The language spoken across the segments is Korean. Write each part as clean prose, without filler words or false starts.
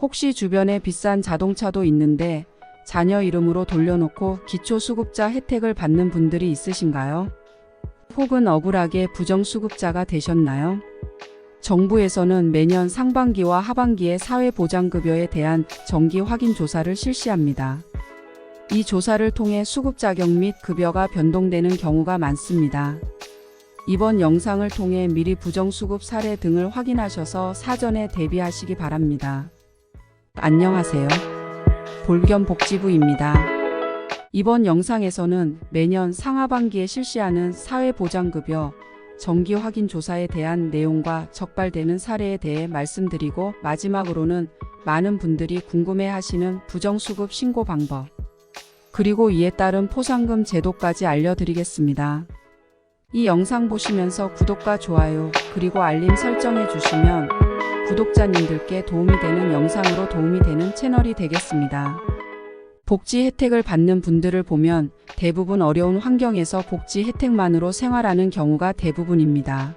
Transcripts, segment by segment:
혹시 주변에 비싼 자동차도 있는데 자녀 이름으로 돌려놓고 기초수급자 혜택을 받는 분들이 있으신가요? 혹은 억울하게 부정수급자가 되셨나요? 정부에서는 매년 상반기와 하반기에 사회보장급여에 대한 정기 확인 조사를 실시합니다. 이 조사를 통해 수급 자격 및 급여가 변동되는 경우가 많습니다. 이번 영상을 통해 미리 부정수급 사례 등을 확인하셔서 사전에 대비하시기 바랍니다. 안녕하세요. 볼겸복지부입니다. 이번 영상에서는 매년 상하반기에 실시하는 사회보장급여 정기 확인 조사에 대한 내용과 적발되는 사례에 대해 말씀드리고, 마지막으로는 많은 분들이 궁금해하시는 부정수급 신고 방법, 그리고 이에 따른 포상금 제도까지 알려드리겠습니다. 이 영상 보시면서 구독과 좋아요 그리고 알림 설정해 주시면 구독자님들께 도움이 되는 영상으로 도움이 되는 채널이 되겠습니다. 복지 혜택을 받는 분들을 보면 대부분 어려운 환경에서 복지 혜택만으로 생활하는 경우가 대부분입니다.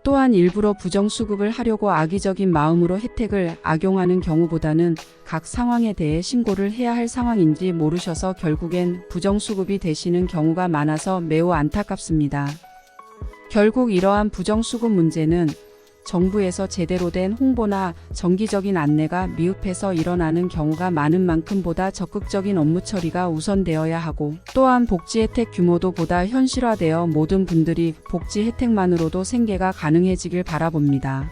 또한 일부러 부정수급을 하려고 악의적인 마음으로 혜택을 악용하는 경우보다는 각 상황에 대해 신고를 해야 할 상황인지 모르셔서 결국엔 부정수급이 되시는 경우가 많아서 매우 안타깝습니다. 결국 이러한 부정수급 문제는 정부에서 제대로 된 홍보나 정기적인 안내가 미흡해서 일어나는 경우가 많은 만큼 보다 적극적인 업무 처리가 우선되어야 하고, 또한 복지 혜택 규모도 보다 현실화되어 모든 분들이 복지 혜택만으로도 생계가 가능해지길 바라봅니다.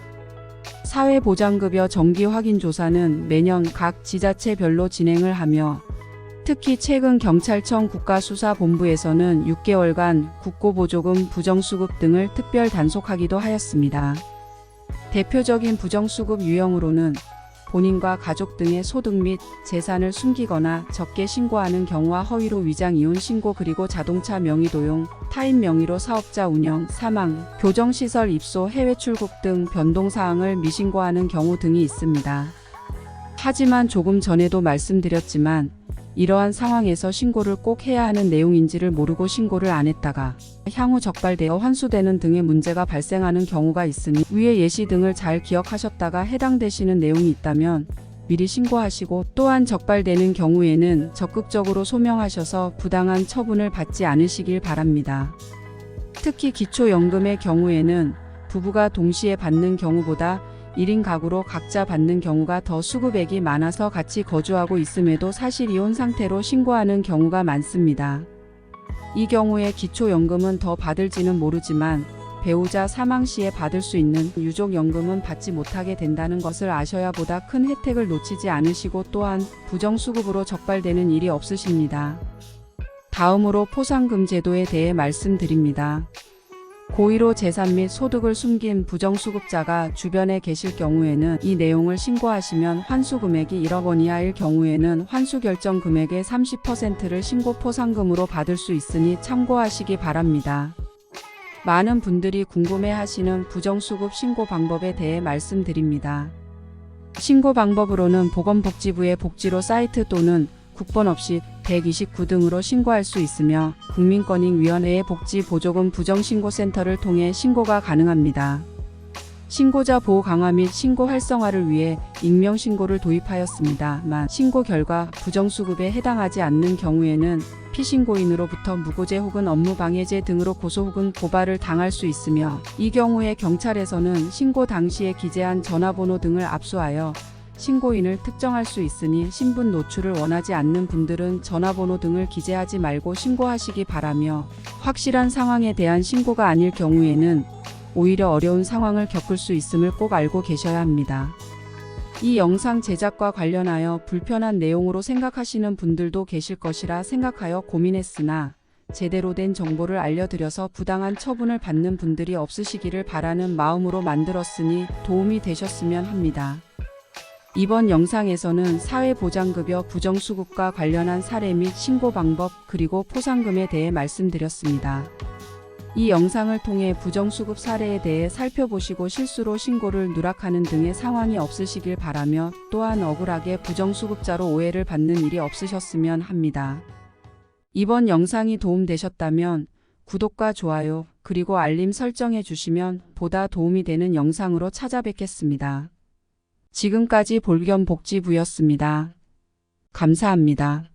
사회보장급여 정기 확인 조사는 매년 각 지자체별로 진행을 하며, 특히 최근 경찰청 국가수사본부에서는 6개월간 국고보조금 부정수급 등을 특별 단속하기도 하였습니다. 대표적인 부정수급 유형으로는 본인과 가족 등의 소득 및 재산을 숨기거나 적게 신고하는 경우와 허위로 위장 이혼 신고, 그리고 자동차 명의 도용, 타인 명의로 사업자 운영, 사망, 교정시설 입소, 해외 출국 등 변동사항을 미신고하는 경우 등이 있습니다. 하지만 조금 전에도 말씀드렸지만 이러한 상황에서 신고를 꼭 해야 하는 내용인지를 모르고 신고를 안 했다가 향후 적발되어 환수되는 등의 문제가 발생하는 경우가 있으니 위의 예시 등을 잘 기억하셨다가 해당되시는 내용이 있다면 미리 신고하시고, 또한 적발되는 경우에는 적극적으로 소명하셔서 부당한 처분을 받지 않으시길 바랍니다. 특히 기초연금의 경우에는 부부가 동시에 받는 경우보다 1인 가구로 각자 받는 경우가 더 수급액이 많아서 같이 거주하고 있음에도 사실 이혼 상태로 신고하는 경우가 많습니다. 이 경우에 기초연금은 더 받을지는 모르지만 배우자 사망 시에 받을 수 있는 유족연금은 받지 못하게 된다는 것을 아셔야 보다 큰 혜택을 놓치지 않으시고, 또한 부정수급으로 적발되는 일이 없으십니다. 다음으로 포상금 제도에 대해 말씀드립니다. 고의로 재산 및 소득을 숨긴 부정수급자가 주변에 계실 경우에는 이 내용을 신고하시면 환수금액이 1억 원 이하일 경우에는 환수결정 금액의 30%를 신고 포상금으로 받을 수 있으니 참고하시기 바랍니다. 많은 분들이 궁금해하시는 부정수급 신고 방법에 대해 말씀드립니다. 신고 방법으로는 보건복지부의 복지로 사이트 또는 국번 없이 129 등으로 신고할 수 있으며, 국민권익위원회의 복지보조금 부정신고센터를 통해 신고가 가능합니다. 신고자 보호 강화 및 신고 활성화를 위해 익명신고를 도입하였습니다만, 신고 결과 부정수급에 해당하지 않는 경우에는 피신고인으로부터 무고죄 혹은 업무방해죄 등으로 고소 혹은 고발을 당할 수 있으며, 이 경우에 경찰에서는 신고 당시에 기재한 전화번호 등을 압수하여 신고인을 특정할 수 있으니 신분 노출을 원하지 않는 분들은 전화번호 등을 기재하지 말고 신고하시기 바라며, 확실한 상황에 대한 신고가 아닐 경우에는 오히려 어려운 상황을 겪을 수 있음을 꼭 알고 계셔야 합니다. 이 영상 제작과 관련하여 불편한 내용으로 생각하시는 분들도 계실 것이라 생각하여 고민했으나 제대로 된 정보를 알려드려서 부당한 처분을 받는 분들이 없으시기를 바라는 마음으로 만들었으니 도움이 되셨으면 합니다. 이번 영상에서는 사회보장급여 부정수급과 관련한 사례 및 신고 방법 그리고 포상금에 대해 말씀드렸습니다. 이 영상을 통해 부정수급 사례에 대해 살펴보시고 실수로 신고를 누락하는 등의 상황이 없으시길 바라며, 또한 억울하게 부정수급자로 오해를 받는 일이 없으셨으면 합니다. 이번 영상이 도움되셨다면 구독과 좋아요 그리고 알림 설정해 주시면 보다 도움이 되는 영상으로 찾아뵙겠습니다. 지금까지 볼겸복지부였습니다. 감사합니다.